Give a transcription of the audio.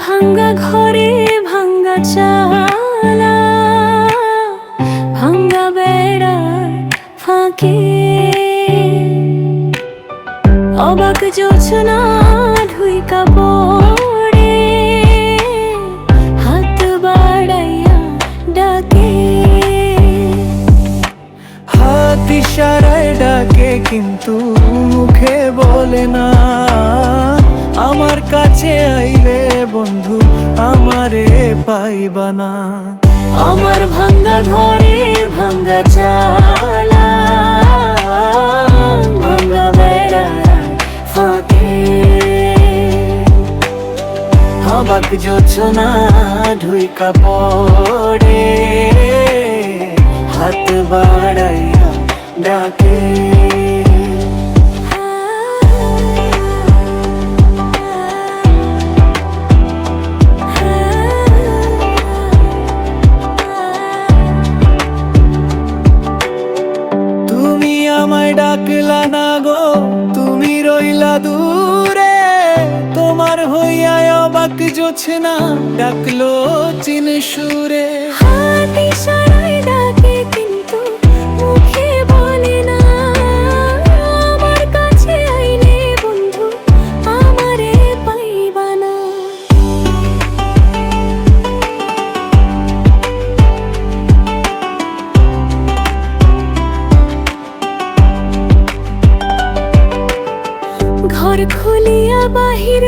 ভাঙ্গা ঘরে ভাঙ্গা চালা, ভাঙ্গা বেড়ার ফাঁকে অবাক জোছনা ঢুইকা পড়ে, হাত বাড়াইয়া ডাকে। হাত ইশারায় ডাকে কিন্তু মুখে বলে না, আমার কাছে আইলে বন্ধু আমারে পাইবা না। আমার ভাঙ্গা ঘরে ভাঙ্গা চালা, ভাঙ্গা বেড়ার ফাঁকে অবাক জোছনা ঢুইকা পড়ে, হাত বাড়াইয়া ডাকে। তুমি আমায় ডাকলা না গো, তুমি রইলা দূরে, তোমার হইয়া অবাক জোছনা ডাকলো চিন সুরে। হাত ইশারায় ডাকে কিন্তু মুখে বলে না, আমার কাছে আইলে বন্ধু আমারে পাইবা না। ঘর খুলিয়া বাহির